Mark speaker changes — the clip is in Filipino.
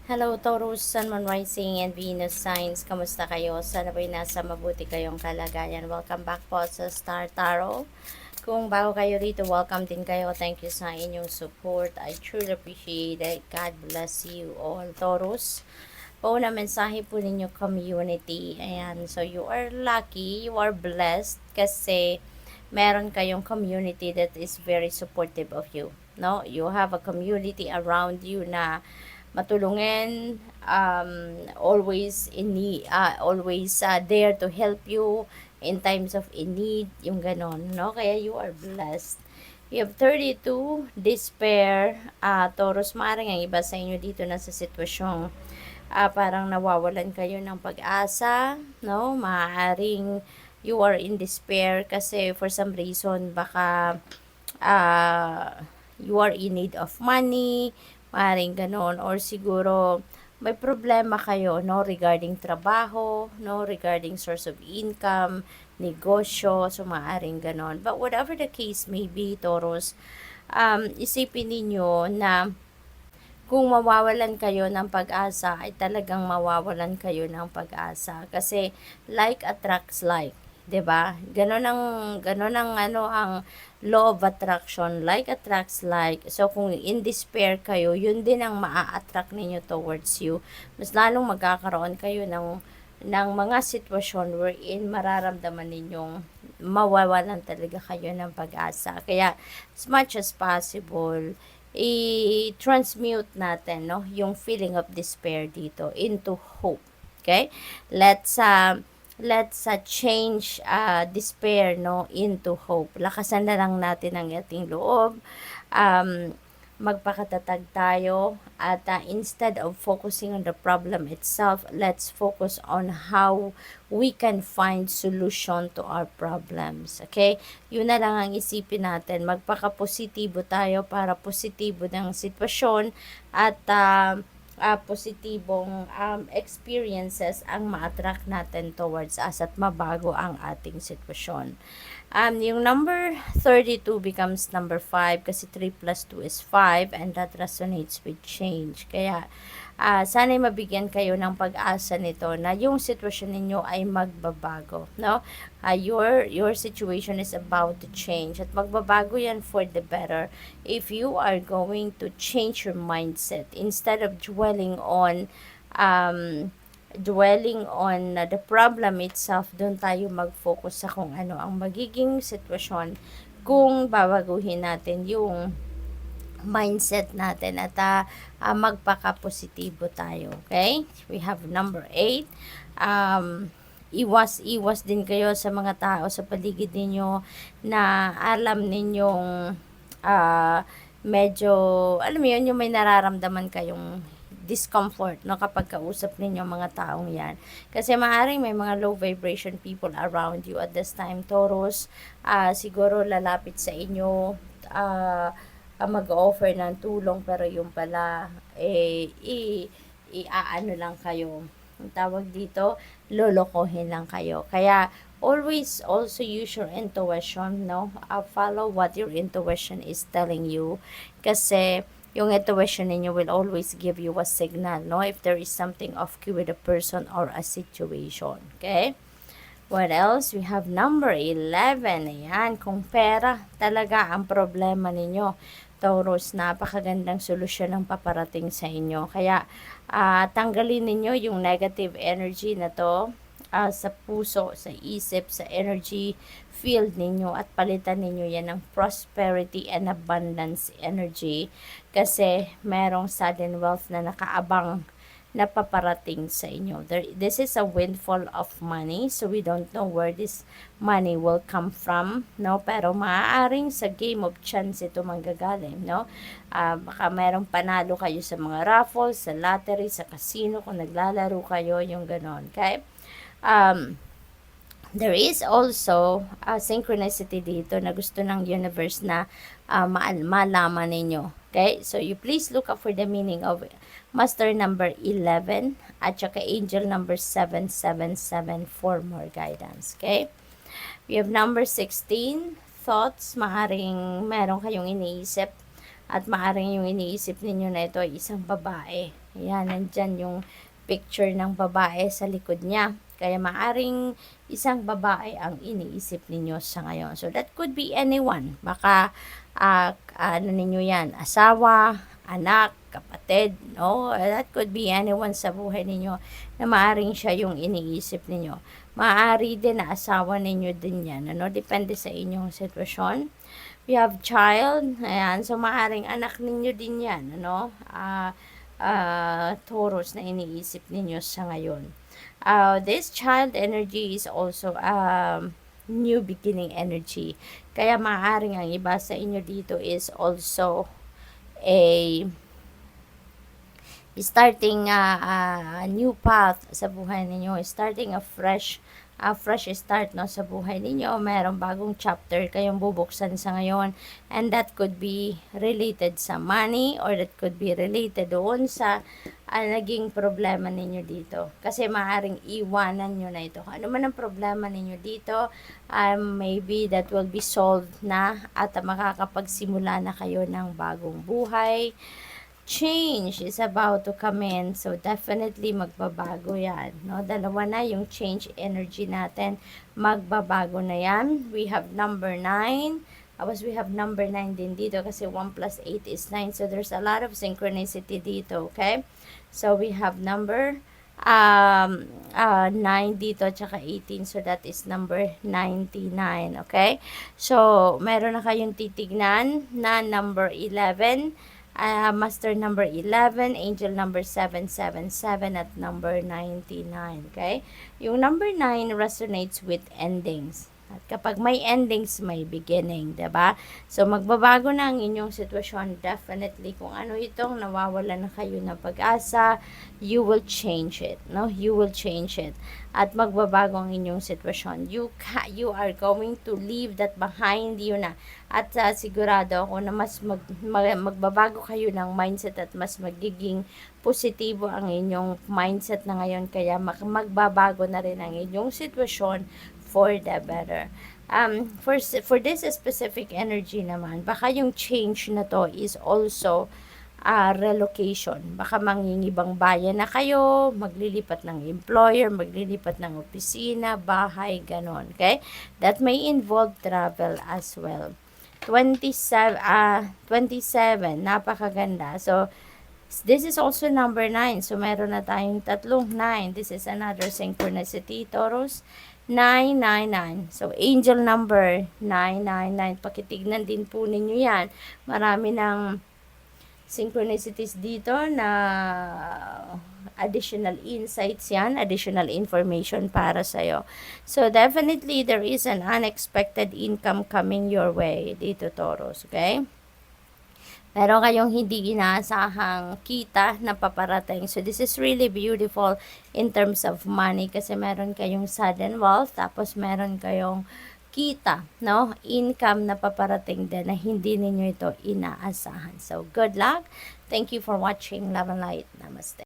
Speaker 1: Hello Taurus, Sun, Moon Rising, and Venus signs. Kamusta kayo? Sana po'y nasa mabuti kayong kalagayan. Welcome back po sa Star Tarot. Kung bago kayo rito, welcome din kayo. Thank you sa inyong support. I truly appreciate it. God bless you all, Taurus. Pauna mensahe po ninyo community. Ayan, so you are lucky, you are blessed kasi meron kayong community that is very supportive of you. No? You have a community around you na matulungin, always in need, always there to help you in times of in need, yung ganon, no? Kaya you are blessed. You have 32, despair, Taurus, maaaring ang iba sa inyo dito na sa sitwasyong parang nawawalan kayo ng pag-asa, no? Maaaring you are in despair kasi for some reason baka you are in need of money, maaaring ganon, or siguro may problema kayo, no, regarding trabaho, no, regarding source of income, negosyo, so maaaring ganon. But whatever the case may be, Taurus, isipin ninyo na kung mawawalan kayo ng pag-asa, ay talagang mawawalan kayo ng pag-asa. Kasi like attracts like. 'Di ba? Ganon ang ano ang law of attraction, like attracts like. So kung in despair kayo, yun din ang maa-attract ninyo towards you. Mas lalong magkakaroon kayo ng mga sitwasyon wherein mararamdaman ninyong mawawalan talaga kayo ng pag-asa. Kaya as much as possible, i-transmute natin, no, yung feeling of despair dito into hope. Okay? Let's change despair, no, into hope. Lakasan na lang natin ang ating loob. Magpakatatag tayo at instead of focusing on the problem itself, let's focus on how we can find solution to our problems. Okay? Yun na lang ang isipin natin. Magpaka-positibo tayo para positibo ng sitwasyon at positibong experiences ang ma-attract natin towards us at mabago ang ating sitwasyon. Yung number 32 becomes number 5 kasi 3 plus 2 is 5 and that resonates with change. Kaya sana'y mabigyan kayo ng pag-asa nito na yung sitwasyon ninyo ay magbabago, no? Your situation is about to change at magbabago yan for the better if you are going to change your mindset instead of dwelling on the problem itself. Doon tayo mag-focus sa kung ano ang magiging sitwasyon kung babaguhin natin yung mindset natin at magpaka-positibo tayo. Okay? We have number 8. Iwas din kayo sa mga tao sa paligid ninyo na alam ninyong medyo, alam mo yun, yung may nararamdaman kayong discomfort, no, kapag kausap ninyo mga taong yan. Kasi maaaring may mga low vibration people around you at this time, Taurus. Siguro lalapit sa inyo, mag-offer ng tulong pero yung pala iaano lang kayo, ang tawag dito, lolokohin lang kayo. Kaya always also use your intuition, no? Follow what your intuition is telling you kasi yung intuition ninyo will always give you a signal, no, if there is something off key with a person or a situation. Okay? What else? We have number 11. Ayan, kung pera talaga ang problema ninyo, Taurus, napakagandang solusyon ang paparating sa inyo. Kaya, tanggalin ninyo yung negative energy na to sa puso, sa isip, sa energy field ninyo at palitan ninyo yan ng prosperity and abundance energy kasi merong sudden wealth na nakaabang na paparating sa inyo. This is a windfall of money, so we don't know where this money will come from, no? Pero maaaring sa game of chance ito manggagaling, no? Baka merong panalo kayo sa mga raffles, sa lottery, sa casino, kung naglalaro kayo, yung ganon, okay? There is also a synchronicity dito na gusto ng universe na malaman ninyo. Okay? So, you please look up for the meaning of Master number 11 at saka Angel number 777 for more guidance. Okay? We have number 16, thoughts. Maaring meron kayong iniisip at maaring yung iniisip ninyo na ito ay isang babae. Ayan, nandyan yung picture ng babae sa likod niya. Kaya maaring isang babae ang iniisip ninyo sa ngayon. So, that could be anyone. Baka, ano ninyo yan, asawa, anak, kapatid, no? That could be anyone sa buhay ninyo na maaring siya yung iniisip ninyo. Maaari din na asawa ninyo din yan, ano? Depende sa inyong sitwasyon. We have child, ayan, so maaring anak ninyo din yan, ano? Taurus na iniisip ninyo sa ngayon. This child energy is also new beginning energy. Kaya maaaring ang iba sa inyo dito is also a starting a new path sa buhay ninyo, starting a fresh start, no, sa buhay ninyo. Mayroong bagong chapter kayong bubuksan sa ngayon, and that could be related sa money, or that could be related doon sa naging problema ninyo dito. Kasi maaaring iwanan nyo na ito. Ano man ang problema ninyo dito, maybe that will be solved na, at makakapagsimula na kayo ng bagong buhay. Change is about to come in. So, definitely magbabago yan. No? Dalawa na yung change energy natin. Magbabago na yan. We have number 9. Tapos we have number 9 din dito kasi 1 plus 8 is 9. So, there's a lot of synchronicity dito. Okay? So, we have number 9 dito tsaka 18. So, that is number 99. Okay? So, meron na kayong titignan na number 11. Master number 11, angel number 777, at number 99, okay? Yung number 9 resonates with endings. At kapag may endings, may beginning, diba? So, magbabago na ang inyong sitwasyon. Definitely, kung ano itong nawawala na kayo ng pag-asa, you will change it, no? You will change it. At magbabago ang inyong sitwasyon. You are going to leave that behind you na. At sigurado ako na mas magbabago kayo ng mindset, at mas magiging positibo ang inyong mindset na ngayon. Kaya magbabago na rin ang inyong sitwasyon for the better. For this specific energy naman, baka yung change na to is also relocation. Baka mangingibang bayan na kayo, maglilipat ng employer, maglilipat ng opisina, bahay, ganon. Okay? That may involve travel as well. 27, napakaganda. So, this is also number 9. So, meron na tayong tatlong 9. This is another synchronicity, Taurus. 999. So, angel number 999. Pakitignan din po ninyo yan. Marami ng synchronicities dito na additional insights yan, additional information para sa'yo. So, definitely, there is an unexpected income coming your way dito, Taurus, okay? Meron kayong hindi inaasahang kita na paparating. So, this is really beautiful in terms of money kasi meron kayong sudden wealth, tapos meron kayong kita, no? Income na paparating din na hindi ninyo ito inaasahan. So, good luck. Thank you for watching. Love and light. Namaste.